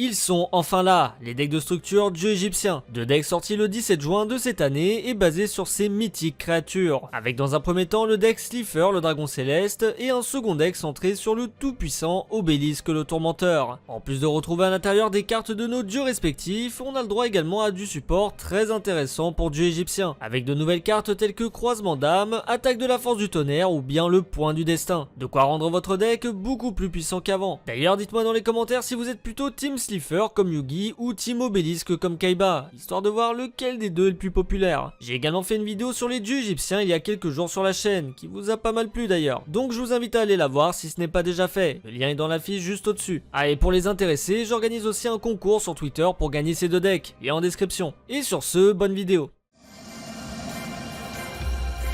Ils sont enfin là, les decks de structure dieu égyptien. Deux decks sortis le 17 juin de cette année et basés sur ces mythiques créatures. Avec dans un premier temps le deck Slifer, le dragon céleste, et un second deck centré sur le tout-puissant Obélisque le tourmenteur. En plus de retrouver à l'intérieur des cartes de nos dieux respectifs, on a le droit également à du support très intéressant pour dieu égyptien. Avec de nouvelles cartes telles que Croisement d'âme, Attaque de la force du tonnerre ou bien le point du destin. De quoi rendre votre deck beaucoup plus puissant qu'avant. D'ailleurs, dites-moi dans les commentaires si vous êtes plutôt Team Slifer comme Yugi ou Team Obélisque comme Kaiba, histoire de voir lequel des deux est le plus populaire. J'ai également fait une vidéo sur les dieux égyptiens il y a quelques jours sur la chaîne, qui vous a pas mal plu d'ailleurs, donc je vous invite à aller la voir si ce n'est pas déjà fait, le lien est dans la fiche juste au-dessus. Ah, et pour les intéressés, j'organise aussi un concours sur Twitter pour gagner ces deux decks, lien en description. Et sur ce, bonne vidéo.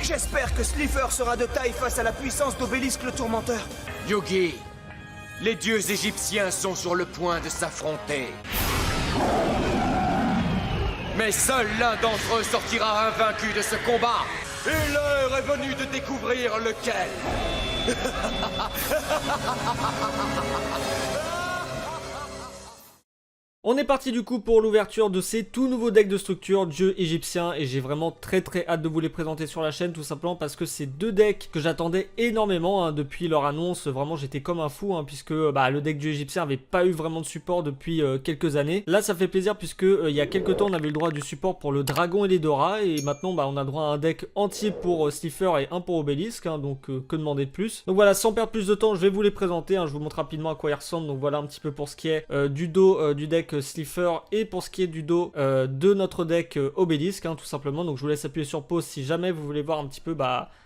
J'espère que Slifer sera de taille face à la puissance d'Obélisque le tourmenteur. Yugi, les dieux égyptiens sont sur le point de s'affronter. Mais seul l'un d'entre eux sortira invaincu de ce combat. Et l'heure est venue de découvrir lequel. On est parti du coup pour l'ouverture de ces tout nouveaux decks de structure dieu égyptien et j'ai vraiment très hâte de vous les présenter sur la chaîne, tout simplement parce que c'est deux decks que j'attendais énormément depuis leur annonce. Vraiment j'étais comme un fou puisque le deck dieu égyptien avait pas eu vraiment de support depuis quelques années. Là ça fait plaisir puisque il y a quelques temps on avait le droit du support pour le dragon et les Dora et maintenant on a droit à un deck entier pour Slifer et un pour Obélisque, donc que demander de plus. Donc voilà, sans perdre plus de temps je vais vous les présenter, je vous montre rapidement à quoi ils ressemblent. Donc voilà un petit peu pour ce qui est du dos du deck Slifer et pour ce qui est du dos de notre deck Obélisque, tout simplement. Donc je vous laisse appuyer sur pause si jamais vous voulez voir un petit peu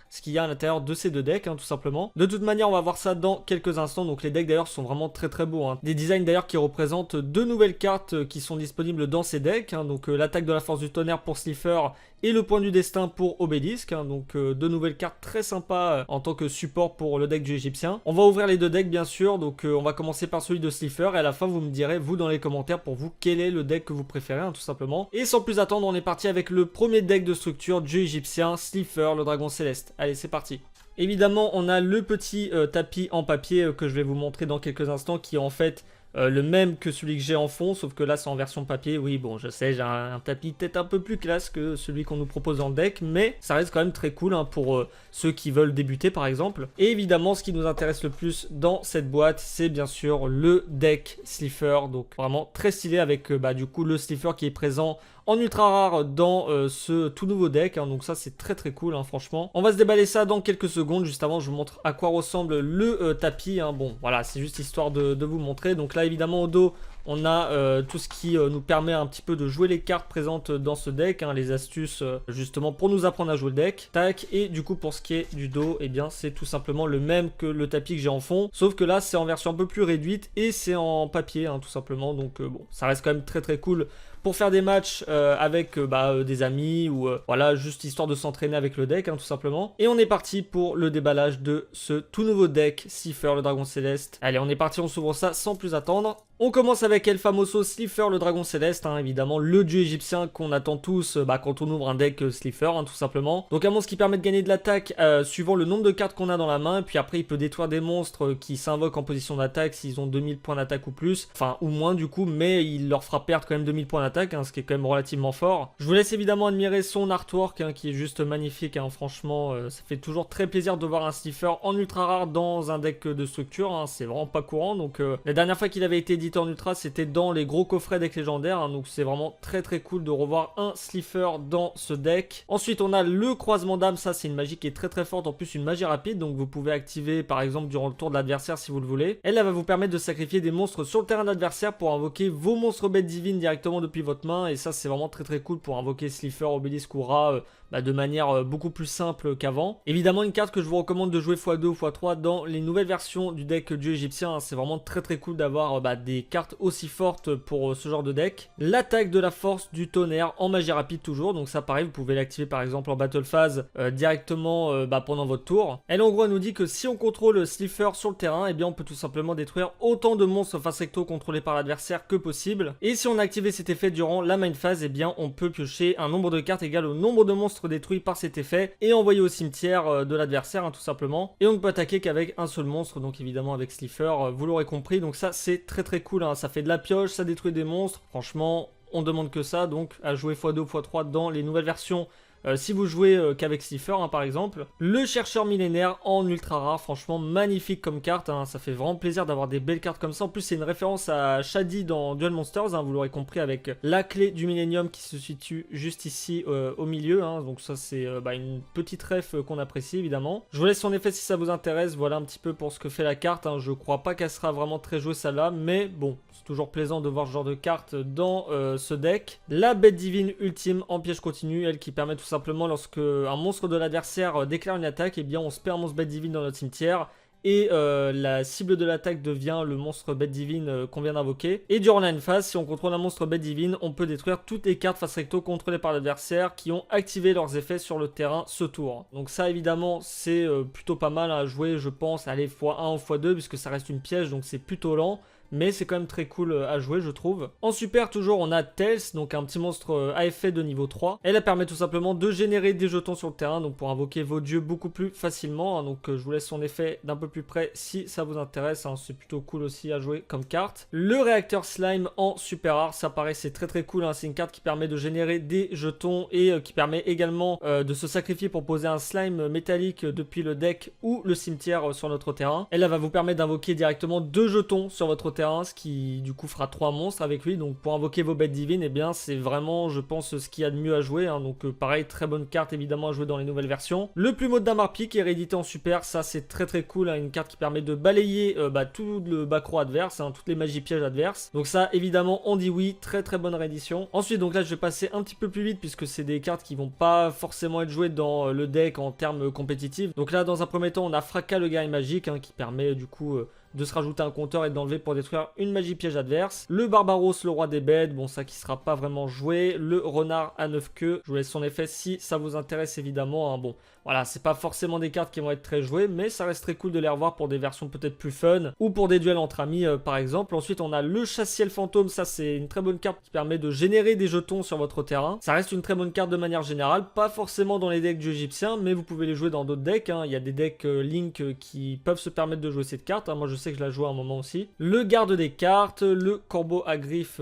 ce qu'il y a à l'intérieur de ces deux decks, tout simplement. De toute manière, on va voir ça dans quelques instants. Donc les decks d'ailleurs sont vraiment très beaux. Des designs d'ailleurs qui représentent deux nouvelles cartes qui sont disponibles dans ces decks. Donc l'attaque de la force du tonnerre pour Slifer et le point du destin pour Obélisque. Donc deux nouvelles cartes très sympas en tant que support pour le deck du égyptien. On va ouvrir les deux decks bien sûr. Donc on va commencer par celui de Slifer et à la fin vous me direz vous dans les commentaires pour vous quel est le deck que vous préférez, tout simplement. Et sans plus attendre, on est parti avec le premier deck de structure dieu égyptien, Slifer, le dragon céleste. Allez, c'est parti. Évidemment, on a le petit tapis en papier que je vais vous montrer dans quelques instants qui est en fait le même que celui que j'ai en fond, sauf que là c'est en version papier. Oui bon je sais, j'ai un tapis peut-être un peu plus classe que celui qu'on nous propose en deck, mais ça reste quand même très cool pour ceux qui veulent débuter par exemple. Et évidemment ce qui nous intéresse le plus dans cette boîte c'est bien sûr le deck Slifer, donc vraiment très stylé avec du coup le Slifer qui est présent en ultra rare dans ce tout nouveau deck, donc ça c'est très cool franchement. On va se déballer ça dans quelques secondes. Juste avant je vous montre à quoi ressemble le tapis, bon voilà c'est juste histoire de vous montrer. Donc là évidemment au dos on a tout ce qui nous permet un petit peu de jouer les cartes présentes dans ce deck, les astuces justement pour nous apprendre à jouer le deck. Tac, et du coup pour ce qui est du dos, eh bien c'est tout simplement le même que le tapis que j'ai en fond, sauf que là c'est en version un peu plus réduite et c'est en papier tout simplement. Donc bon, ça reste quand même très cool pour faire des matchs avec des amis ou voilà, juste histoire de s'entraîner avec le deck tout simplement. Et on est parti pour le déballage de ce tout nouveau deck Slifer, le dragon céleste. Allez, on est parti, on s'ouvre ça sans plus attendre. On commence avec El Famoso Slifer, le dragon céleste, évidemment le dieu égyptien qu'on attend tous quand on ouvre un deck Slifer, tout simplement. Donc un monstre qui permet de gagner de l'attaque suivant le nombre de cartes qu'on a dans la main, et puis après il peut détruire des monstres qui s'invoquent en position d'attaque s'ils ont 2000 points d'attaque ou plus, enfin ou moins du coup, mais il leur fera perdre quand même 2000 points d'attaque, ce qui est quand même relativement fort. Je vous laisse évidemment admirer son artwork qui est juste magnifique, franchement ça fait toujours très plaisir de voir un Slifer en ultra rare dans un deck de structure, c'est vraiment pas courant. Donc la dernière fois qu'il avait été édité en ultra c'était dans les gros coffrets deck légendaires, donc c'est vraiment très cool de revoir un Slifer dans ce deck. Ensuite on a le croisement d'âme, ça c'est une magie qui est très forte, en plus une magie rapide, donc vous pouvez activer par exemple durant le tour de l'adversaire si vous le voulez. Elle va vous permettre de sacrifier des monstres sur le terrain de l'adversaire pour invoquer vos monstres bêtes divines directement depuis votre main, et ça c'est vraiment très cool pour invoquer Slifer, Obélisque ou Ra de manière beaucoup plus simple qu'avant. Évidemment une carte que je vous recommande de jouer x2 ou x3 dans les nouvelles versions du deck dieu égyptien, c'est vraiment très cool d'avoir des cartes aussi fortes pour ce genre de deck. L'attaque de la force du tonnerre en magie rapide toujours, donc ça pareil vous pouvez l'activer par exemple en battle phase directement pendant votre tour. Elle en gros elle nous dit que si on contrôle Slifer sur le terrain, eh bien on peut tout simplement détruire autant de monstres face recto contrôlés par l'adversaire que possible, et si on a activé cet effet durant la main phase, eh bien on peut piocher un nombre de cartes égal au nombre de monstres détruits par cet effet et envoyer au cimetière de l'adversaire tout simplement. Et on ne peut attaquer qu'avec un seul monstre, donc évidemment avec Slifer, vous l'aurez compris, donc ça c'est très cool. cool, hein. Ça fait de la pioche, ça détruit des monstres. Franchement, on demande que ça, donc à jouer x2 ou x3 dans les nouvelles versions. Si vous jouez qu'avec Slifer, hein, par exemple. Le chercheur millénaire en ultra rare, franchement magnifique comme carte, hein. Ça fait vraiment plaisir d'avoir des belles cartes comme ça. En plus c'est une référence à Shady dans Duel Monsters, hein, vous l'aurez compris, avec la clé du Millennium qui se situe juste ici au milieu, hein. Donc ça c'est une petite ref qu'on apprécie évidemment. Je vous laisse son effet si ça vous intéresse. Voilà un petit peu pour ce que fait la carte, hein. Je crois pas qu'elle sera vraiment très jouée celle-là, mais bon, c'est toujours plaisant de voir ce genre de carte dans ce deck. La bête divine ultime en piège continu, elle qui permet tout simplement, lorsque un monstre de l'adversaire déclare une attaque, et bien on se perd un monstre bête divine dans notre cimetière et la cible de l'attaque devient le monstre bête divine qu'on vient d'invoquer. Et durant la end phase, si on contrôle un monstre bête divine, on peut détruire toutes les cartes face recto contrôlées par l'adversaire qui ont activé leurs effets sur le terrain ce tour. Donc ça évidemment c'est plutôt pas mal à jouer, je pense, allez x1 ou x2 puisque ça reste une piège, donc c'est plutôt lent. Mais c'est quand même très cool à jouer, je trouve. En super, toujours, on a Tails, donc un petit monstre à effet de niveau 3. Elle permet tout simplement de générer des jetons sur le terrain, donc pour invoquer vos dieux beaucoup plus facilement, hein. Donc je vous laisse son effet d'un peu plus près si ça vous intéresse, hein. C'est plutôt cool aussi à jouer comme carte. Le réacteur slime en super rare, ça paraît c'est très cool, hein. C'est une carte qui permet de générer des jetons et qui permet également de se sacrifier pour poser un slime métallique depuis le deck ou le cimetière sur notre terrain. Elle va vous permettre d'invoquer directement 2 jetons sur votre terrain, ce qui du coup fera 3 monstres avec lui. Donc pour invoquer vos bêtes divines, et bien c'est vraiment, je pense, ce qu'il y a de mieux à jouer, hein. Donc pareil, très bonne carte évidemment à jouer dans les nouvelles versions. Le plumeau de Damarpi qui est réédité en super, ça c'est très cool, hein. Une carte qui permet de balayer tout le backrow adverse, hein, toutes les magies pièges adverses. Donc ça évidemment on dit oui, très bonne réédition. Ensuite donc là je vais passer un petit peu plus vite puisque c'est des cartes qui vont pas forcément être jouées dans le deck en termes compétitifs. Donc là dans un premier temps on a Fracas le guerrier magique, hein, qui permet du coup de se rajouter un compteur et d'enlever pour détruire une magie piège adverse. Le Barbaros, le roi des bêtes, bon ça qui sera pas vraiment joué. Le renard à 9 queues, je vous laisse son effet si ça vous intéresse évidemment, hein. Bon voilà, c'est pas forcément des cartes qui vont être très jouées, mais ça reste très cool de les revoir pour des versions peut-être plus fun ou pour des duels entre amis par exemple. Ensuite on a le chassiel fantôme, ça c'est une très bonne carte qui permet de générer des jetons sur votre terrain. Ça reste une très bonne carte de manière générale, pas forcément dans les decks du égyptien, mais vous pouvez les jouer dans d'autres decks, hein. Il y a des decks Link qui peuvent se permettre de jouer cette carte, hein. Moi je sais que je la joue à un moment aussi. Le garde des cartes, le corbeau à griffes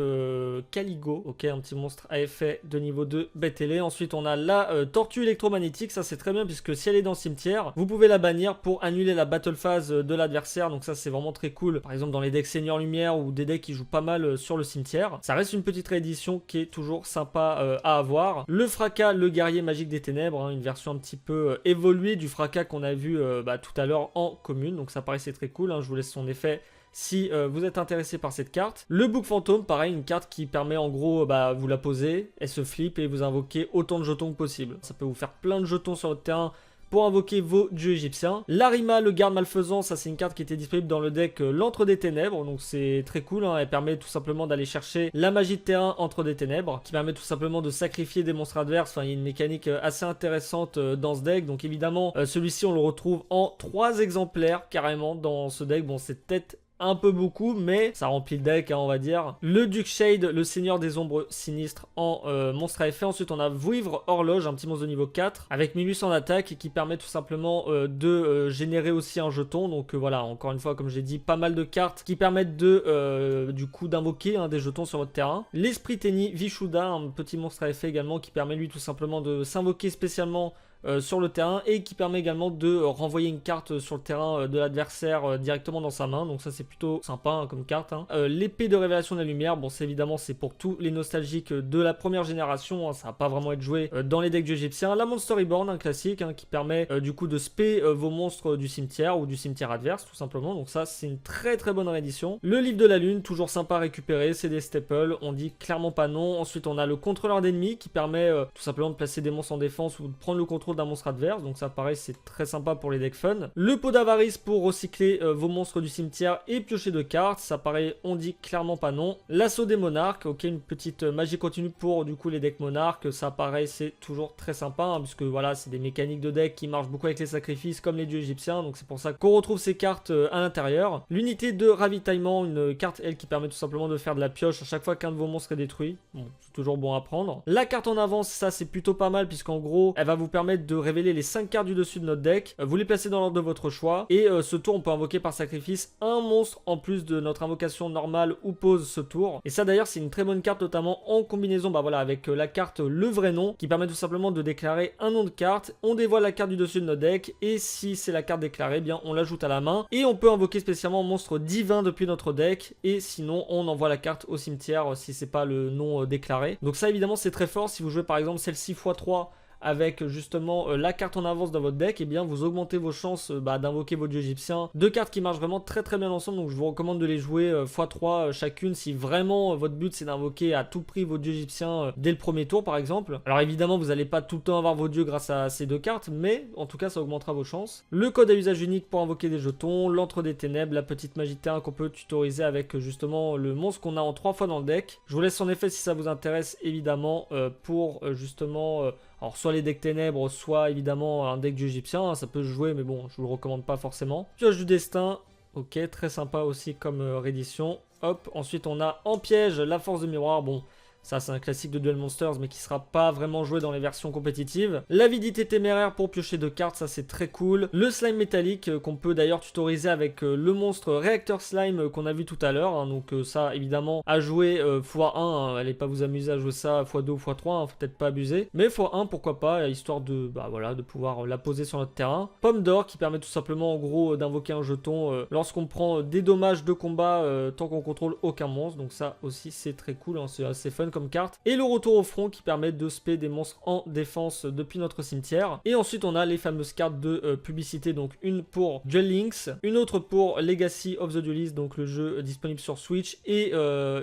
Caligo, ok, un petit monstre à effet de niveau 2 bête ailée. Ensuite on a la tortue électromagnétique, ça c'est très bien puisque si elle est dans le cimetière, vous pouvez la bannir pour annuler la battle phase de l'adversaire, donc ça c'est vraiment très cool, par exemple dans les decks Seigneur Lumière ou des decks qui jouent pas mal sur le cimetière. Ça reste une petite réédition qui est toujours sympa à avoir. Le fracas, le guerrier magique des ténèbres, hein, une version un petit peu évoluée du fracas qu'on a vu tout à l'heure en commune, donc ça paraissait très cool, hein. Je vous laisse son effet si vous êtes intéressé par cette carte. Le bouc fantôme, pareil, une carte qui permet en gros, vous la posez, elle se flippe et vous invoquez autant de jetons que possible. Ça peut vous faire plein de jetons sur votre terrain pour invoquer vos dieux égyptiens. Larima, le garde malfaisant, ça c'est une carte qui était disponible dans le deck l'Antre des Ténèbres, donc c'est très cool, hein. Elle permet tout simplement d'aller chercher la magie de terrain Entre des Ténèbres, qui permet tout simplement de sacrifier des monstres adverses. Enfin, il y a une mécanique assez intéressante dans ce deck, donc évidemment, celui-ci on le retrouve en 3 exemplaires carrément dans ce deck. Bon, c'est peut-être un peu beaucoup, mais ça remplit le deck, hein, on va dire. Le Duc Shade, le seigneur des ombres sinistres en monstre à effet. Ensuite on a Vouivre Horloge, un petit monstre de niveau 4 avec 1800 d'attaque et qui permet tout simplement de générer aussi un jeton. Donc voilà, encore une fois comme j'ai dit, pas mal de cartes qui permettent de du coup d'invoquer des jetons sur votre terrain. L'Esprit Tenny Vishuda, un petit monstre à effet également qui permet lui tout simplement de s'invoquer spécialement sur le terrain et qui permet également de renvoyer une carte sur le terrain de l'adversaire directement dans sa main. Donc ça c'est plutôt sympa, hein, comme carte, hein. L'épée de révélation de la lumière, bon c'est évidemment c'est pour tous les nostalgiques de la première génération, hein, ça va pas vraiment être joué dans les decks du égyptien. La Monster Reborn, un classique, hein, qui permet du coup de spé vos monstres du cimetière ou du cimetière adverse tout simplement. Donc ça c'est une très bonne réédition. Le livre de la lune, toujours sympa à récupérer, c'est des staples, on dit clairement pas non. Ensuite on a le contrôleur d'ennemis qui permet tout simplement de placer des monstres en défense ou de prendre le contrôle d'un monstre adverse, donc ça pareil c'est très sympa pour les decks fun. Le pot d'avarice pour recycler vos monstres du cimetière et piocher de cartes, ça pareil on dit clairement pas non. L'assaut des monarques, ok, une petite magie continue pour du coup les decks monarques, ça pareil c'est toujours très sympa, hein, puisque voilà c'est des mécaniques de deck qui marchent beaucoup avec les sacrifices comme les dieux égyptiens, donc c'est pour ça qu'on retrouve ces cartes à l'intérieur. L'unité de ravitaillement, une carte elle qui permet tout simplement de faire de la pioche à chaque fois qu'un de vos monstres est détruit, bon c'est toujours bon à prendre. La carte en avance, ça c'est plutôt pas mal puisqu'en gros elle va vous permettre permettre de révéler les 5 cartes du dessus de notre deck. Vous les placez dans l'ordre de votre choix. Et ce tour, on peut invoquer par sacrifice un monstre en plus de notre invocation normale ou pause ce tour. Et ça d'ailleurs, c'est une très bonne carte, notamment en combinaison avec la carte Le Vrai Nom, qui permet tout simplement de déclarer un nom de carte. On dévoile la carte du dessus de notre deck. Et si c'est la carte déclarée, eh bien on l'ajoute à la main. Et on peut invoquer spécialement monstre divin depuis notre deck. Et sinon, on envoie la carte au cimetière si c'est pas le nom déclaré. Donc ça, évidemment, c'est très fort. Si vous jouez par exemple celle-ci x3 avec justement la carte en avance dans votre deck, et bien vous augmentez vos chances d'invoquer vos dieux égyptiens. Deux cartes qui marchent vraiment très très bien ensemble, donc je vous recommande de les jouer x3 chacune si vraiment votre but c'est d'invoquer à tout prix vos dieux égyptiens dès le premier tour par exemple. Alors évidemment vous n'allez pas tout le temps avoir vos dieux grâce à ces deux cartes, mais en tout cas ça augmentera vos chances. Le code à usage unique pour invoquer des jetons, l'antre des ténèbres, la petite magie de terrain qu'on peut tutoriser avec justement le monstre qu'on a en 3 fois dans le deck. Je vous laisse en effet si ça vous intéresse évidemment pour justement... alors soit les decks ténèbres, soit évidemment un deck égyptien, hein, ça peut se jouer mais bon je vous le recommande pas forcément. Pioche du destin, ok, très sympa aussi comme réédition. Hop, ensuite on a en piège la force de miroir, bon ça c'est un classique de Duel Monsters mais qui sera pas vraiment joué dans les versions compétitives. L'avidité téméraire pour piocher 2 cartes, ça c'est très cool. Le slime métallique qu'on peut d'ailleurs tutoriser avec le monstre réacteur slime qu'on a vu tout à l'heure, hein, donc ça évidemment à jouer x1, hein, allez pas vous amuser à jouer ça x2 ou x3, hein, faut peut-être pas abuser, mais x1 pourquoi pas, histoire de, de pouvoir la poser sur notre terrain. Pomme d'or qui permet tout simplement en gros d'invoquer un jeton lorsqu'on prend des dommages de combat tant qu'on contrôle aucun monstre, donc ça aussi c'est très cool, hein, c'est assez fun comme carte. Et le retour au front qui permet de spé des monstres en défense depuis notre cimetière. Et ensuite on a les fameuses cartes de publicité, donc une pour Duel Links, une autre pour Legacy of the Duelist, donc le jeu disponible sur Switch, et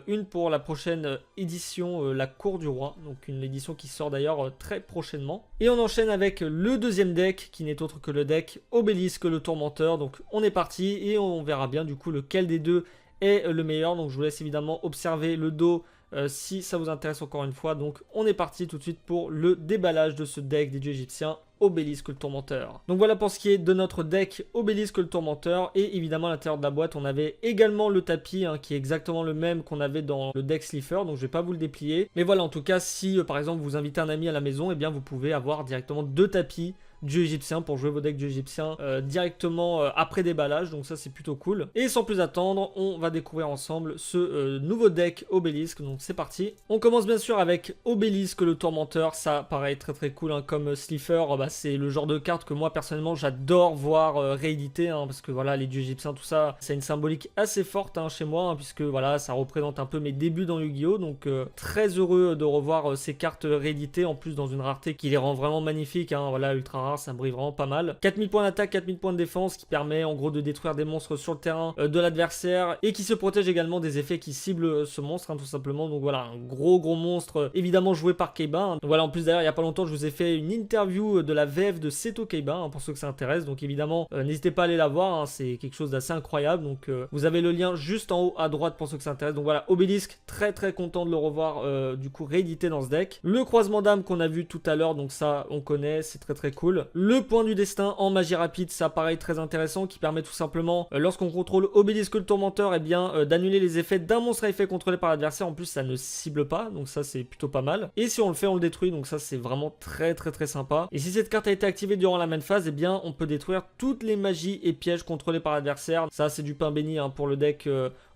une pour la prochaine édition La Cour du Roi, donc une édition qui sort d'ailleurs très prochainement. Et on enchaîne avec le deuxième deck qui n'est autre que le deck Obélisque le Tourmenteur. Donc on est parti et on verra bien du coup lequel des deux est le meilleur. Donc je vous laisse évidemment observer le dos si ça vous intéresse encore une fois. Donc on est parti tout de suite pour le déballage de ce deck des dieux égyptiens Obélisque le Tourmenteur. Donc voilà pour ce qui est de notre deck Obélisque le Tourmenteur. Et évidemment à l'intérieur de la boîte on avait également le tapis hein, qui est exactement le même qu'on avait dans le deck Slifer, donc je vais pas vous le déplier. Mais voilà, en tout cas si par exemple vous invitez un ami à la maison, et bien vous pouvez avoir directement 2 tapis dieu égyptien pour jouer vos decks dieu égyptiens directement après déballage, donc ça c'est plutôt cool. Et sans plus attendre, on va découvrir ensemble ce nouveau deck Obélisque, donc c'est parti. On commence bien sûr avec Obélisque le Tourmenteur, ça paraît très très cool hein, comme Slifer, c'est le genre de carte que moi personnellement j'adore voir rééditer hein, parce que voilà les dieux égyptiens tout ça, c'est une symbolique assez forte hein, chez moi hein, puisque voilà ça représente un peu mes débuts dans Yu-Gi-Oh, donc très heureux de revoir ces cartes rééditées en plus dans une rareté qui les rend vraiment magnifiques hein, voilà ultra rare, ça brille vraiment pas mal. 4000 points d'attaque, 4000 points de défense qui permet en gros de détruire des monstres sur le terrain de l'adversaire et qui se protège également des effets qui ciblent ce monstre hein, tout simplement. Donc voilà, un gros monstre évidemment joué par Kaiba hein. Donc voilà, en plus d'ailleurs il y a pas longtemps je vous ai fait une interview de la VF de Seto Kaiba hein, pour ceux que ça intéresse, donc évidemment n'hésitez pas à aller la voir hein, c'est quelque chose d'assez incroyable, donc vous avez le lien juste en haut à droite pour ceux que ça intéresse. Donc voilà, Obélisque, très content de le revoir du coup réédité dans ce deck. Le croisement d'âme qu'on a vu tout à l'heure, donc ça on connaît, c'est très cool. Le point du destin en magie rapide, ça paraît très intéressant, qui permet tout simplement lorsqu'on contrôle Obélisque le Tourmenteur, et bien d'annuler les effets d'un monstre à effet contrôlé par l'adversaire. En plus ça ne cible pas, donc ça c'est plutôt pas mal, et si on le fait on le détruit, donc ça c'est vraiment très sympa. Et si cette carte a été activée durant la main phase, et bien on peut détruire toutes les magies et pièges contrôlés par l'adversaire. Ça c'est du pain béni hein, pour le deck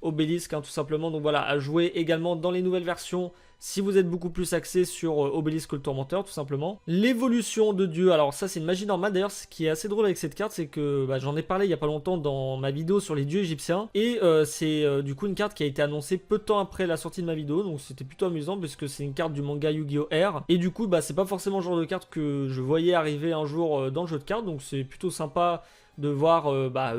Obélisque hein, tout simplement. Donc voilà, à jouer également dans les nouvelles versions si vous êtes beaucoup plus axé sur Obélisque le Tourmenteur tout simplement. L'évolution de Dieu, alors ça c'est une magie normale. D'ailleurs ce qui est assez drôle avec cette carte, c'est que j'en ai parlé il y a pas longtemps dans ma vidéo sur les dieux égyptiens, et c'est du coup une carte qui a été annoncée peu de temps après la sortie de ma vidéo, donc c'était plutôt amusant puisque c'est une carte du manga Yu-Gi-Oh! R, et du coup c'est pas forcément le genre de carte que je voyais arriver un jour dans le jeu de cartes, donc c'est plutôt sympa de voir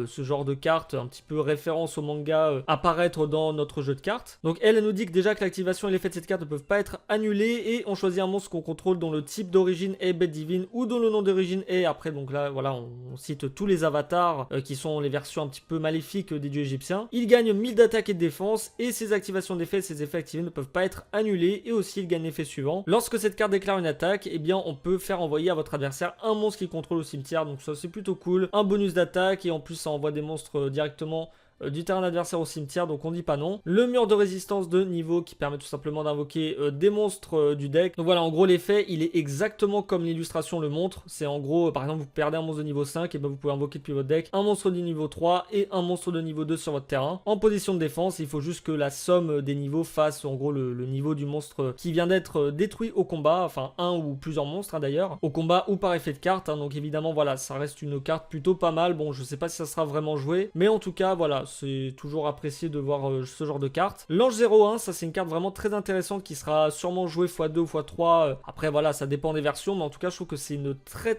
ce genre de carte un petit peu référence au manga apparaître dans notre jeu de cartes. Donc elle nous dit que déjà que l'activation et l'effet de cette carte ne peuvent pas être annulés, et on choisit un monstre qu'on contrôle dont le type d'origine est bête divine ou dont le nom d'origine est, après donc là voilà on cite tous les avatars qui sont les versions un petit peu maléfiques des dieux égyptiens. Il gagne 1000 d'attaque et de défense, et ses activations d'effets, ses effets activés ne peuvent pas être annulés, et aussi il gagne l'effet suivant: lorsque cette carte déclare une attaque, et bien on peut faire envoyer à votre adversaire un monstre qu'il contrôle au cimetière, donc ça c'est plutôt cool. Un bonus d'attaque, et en plus ça envoie des monstres directement du terrain adversaire au cimetière, donc on dit pas non. Le mur de résistance de niveau qui permet tout simplement d'invoquer des monstres du deck. Donc voilà, en gros l'effet il est exactement comme l'illustration le montre. C'est en gros, par exemple vous perdez un monstre de niveau 5, et ben vous pouvez invoquer depuis votre deck un monstre de niveau 3 et un monstre de niveau 2 sur votre terrain. En position de défense, il faut juste que la somme des niveaux fasse en gros le niveau du monstre qui vient d'être détruit au combat, enfin un ou plusieurs monstres d'ailleurs, au combat ou par effet de carte. Donc évidemment voilà, ça reste une carte plutôt pas mal. Bon, je sais pas si ça sera vraiment joué, mais en tout cas voilà, c'est toujours apprécié de voir ce genre de carte. L'ange 01, ça c'est une carte vraiment très intéressante qui sera sûrement jouée x2 ou x3. Après voilà, ça dépend des versions, mais en tout cas je trouve que c'est une très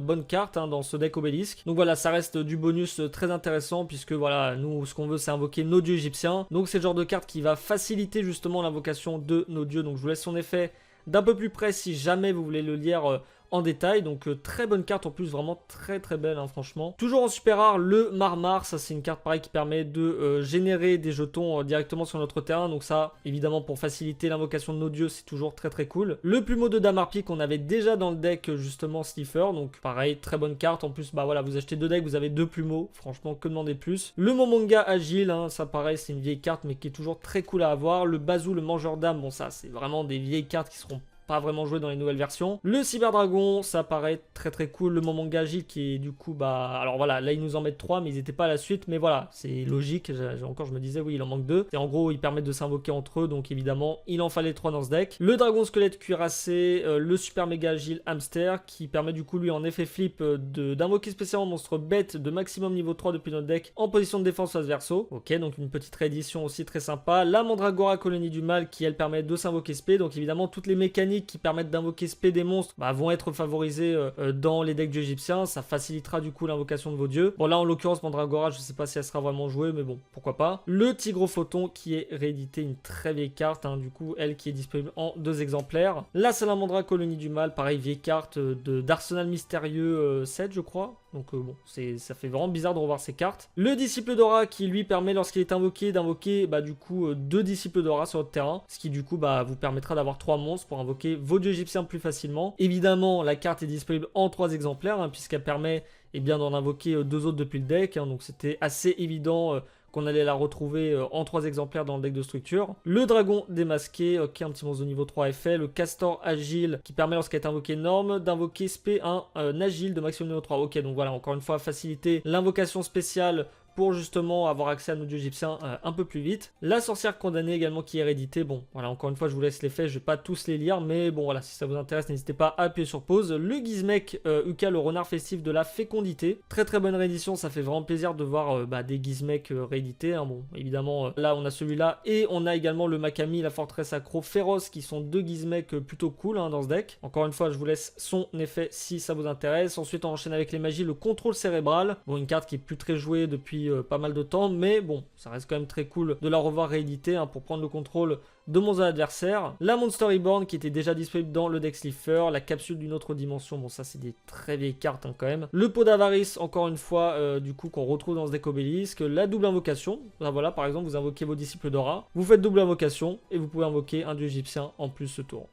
bonne carte dans ce deck obélisque. Donc voilà, ça reste du bonus très intéressant, puisque voilà, nous ce qu'on veut c'est invoquer nos dieux égyptiens. Donc c'est le genre de carte qui va faciliter justement l'invocation de nos dieux. Donc je vous laisse son effet d'un peu plus près si jamais vous voulez le lire en détail. Donc très bonne carte en plus, vraiment très belle franchement. Toujours en super rare, le Marmar, ça c'est une carte pareil qui permet de générer des jetons directement sur notre terrain. Donc ça évidemment pour faciliter l'invocation de nos dieux, c'est toujours très cool. Le plumeau de Damarpi qu'on avait déjà dans le deck justement Slifer, donc pareil très bonne carte. En plus bah voilà, vous achetez deux decks, vous avez deux plumeaux, franchement que demander de plus. Le Momonga Agile, ça pareil c'est une vieille carte mais qui est toujours très cool à avoir. Le Bazou, le mangeur d'âme, bon ça c'est vraiment des vieilles cartes qui seront pas vraiment joué dans les nouvelles versions. Le Cyberdragon, ça paraît très cool. Le Momonga Agile qui est du coup, bah, alors voilà, là ils nous en mettent 3, mais ils n'étaient pas à la suite, mais voilà, c'est logique. Encore, je me disais, oui, il en manque 2. Et en gros, ils permettent de s'invoquer entre eux, donc évidemment, il en fallait 3 dans ce deck. Le Dragon Squelette Cuirassé, le Super Méga Agile Hamster, qui permet du coup, lui, en effet flip, d'invoquer spécialement monstre bête de maximum niveau 3 depuis notre deck en position de défense face verso. Ok, donc une petite réédition aussi très sympa. La Mandragora Colonie du Mal, qui elle permet de s'invoquer spé, donc évidemment, toutes les mécaniques qui permettent d'invoquer spé des monstres vont être favorisées dans les decks dieux égyptiens. Ça facilitera du coup l'invocation de vos dieux. Bon là en l'occurrence Mandragora, je sais pas si elle sera vraiment jouée, mais bon pourquoi pas. Le Tigrophoton qui est réédité, une très vieille carte, du coup elle qui est disponible en 2 exemplaires. La Salamandra Colonie du Mal, pareil vieille carte d'Arsenal Mystérieux 7 je crois. Donc bon, ça fait vraiment bizarre de revoir ces cartes. Le Disciple d'Aura qui lui permet lorsqu'il est invoqué d'invoquer du coup 2 Disciples d'Aura sur votre terrain. Ce qui du coup vous permettra d'avoir 3 monstres pour invoquer vos dieux égyptiens plus facilement. Évidemment la carte est disponible en 3 exemplaires puisqu'elle permet d'en invoquer 2 autres depuis le deck. Donc c'était assez évident qu'on allait la retrouver en 3 exemplaires dans le deck de structure. Le Dragon Démasqué, ok, un petit monstre de niveau 3 effet. Le Castor Agile qui permet lorsqu'elle est invoquée norme d'invoquer spé un Agile de maximum niveau 3. Ok, donc voilà, encore une fois faciliter l'invocation spéciale pour justement avoir accès à nos dieux égyptiens un peu plus vite. La sorcière condamnée également qui est rééditée. Bon, voilà, encore une fois, je vous laisse les faits, je vais pas tous les lire, mais bon, voilà, si ça vous intéresse, n'hésitez pas à appuyer sur pause. Le Gizmek Uka, le renard festif de la fécondité. Très bonne réédition, ça fait vraiment plaisir de voir des Gizmek réédités. Bon, évidemment, là, on a celui-là, et on a également le Makami, la forteresse accro féroce, qui sont 2 Gizmek plutôt cool dans ce deck. Encore une fois, je vous laisse son effet si ça vous intéresse. Ensuite, on enchaîne avec les magies, le contrôle cérébral. Bon, une carte qui est plus très jouée depuis pas mal de temps, mais bon, ça reste quand même très cool de la revoir rééditée pour prendre le contrôle de mon adversaire. La Monster Reborn qui était déjà disponible dans le deck Slifer, la capsule d'une autre dimension, bon ça c'est des très vieilles cartes quand même. Le pot d'avarice, encore une fois, du coup qu'on retrouve dans ce deck obélisque. La double invocation, voilà par exemple vous invoquez vos disciples d'aura, vous faites double invocation et vous pouvez invoquer un dieu égyptien en plus ce tour.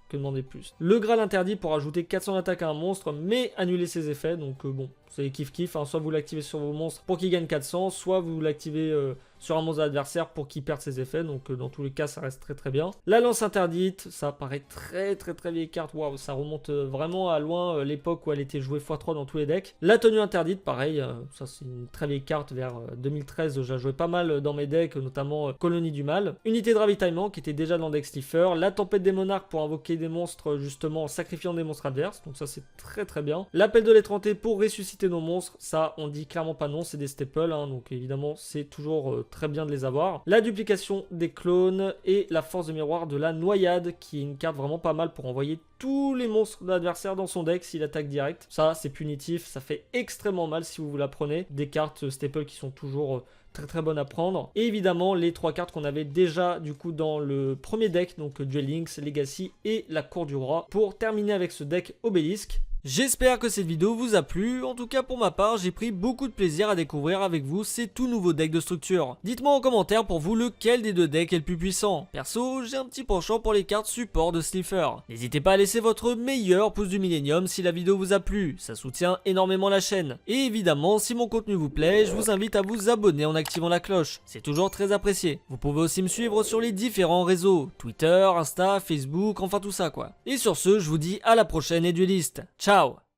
Que demander plus. Le Graal interdit pour ajouter 400 d'attaque à un monstre mais annuler ses effets, donc bon c'est kiff, soit vous l'activez sur vos monstres pour qu'ils gagnent 400, soit vous l'activez sur un monstre adversaire pour qu'il perde ses effets, donc dans tous les cas ça reste très bien. La lance interdite, ça paraît très vieille carte, waouh, ça remonte vraiment à loin l'époque où elle était jouée x3 dans tous les decks. La tenue interdite, pareil, ça c'est une très vieille carte, vers 2013 j'ai joué pas mal dans mes decks, notamment Colonie du Mal. Unité de ravitaillement qui était déjà dans le deck Slifer. La tempête des monarques pour invoquer des monstres justement en sacrifiant des monstres adverses, donc ça c'est très bien. L'appel de l'étranté pour ressusciter nos monstres, ça on dit clairement pas non, c'est des staples, donc évidemment c'est toujours très bien de les avoir. La duplication des clones et la force de miroir de la noyade qui est une carte vraiment pas mal pour envoyer tous les monstres de l'adversaire dans son deck s'il attaque direct. Ça c'est punitif, ça fait extrêmement mal si vous la prenez. Des cartes staples qui sont toujours très bonnes à prendre. Et évidemment les 3 cartes qu'on avait déjà du coup dans le premier deck, donc Duel Links, Legacy et la Cour du Roi. Pour terminer avec ce deck obélisque, J'espère que cette vidéo vous a plu, en tout cas pour ma part j'ai pris beaucoup de plaisir à découvrir avec vous ces tout nouveaux decks de structure. Dites-moi en commentaire pour vous lequel des deux decks est le plus puissant. Perso j'ai un petit penchant pour les cartes support de Slifer. N'hésitez pas à laisser votre meilleur pouce du millénium si la vidéo vous a plu, ça soutient énormément la chaîne. Et évidemment si mon contenu vous plaît, je vous invite à vous abonner en activant la cloche, c'est toujours très apprécié. Vous pouvez aussi me suivre sur les différents réseaux, Twitter, Insta, Facebook, enfin tout ça quoi. Et sur ce je vous dis à la prochaine les duellistes. Ciao!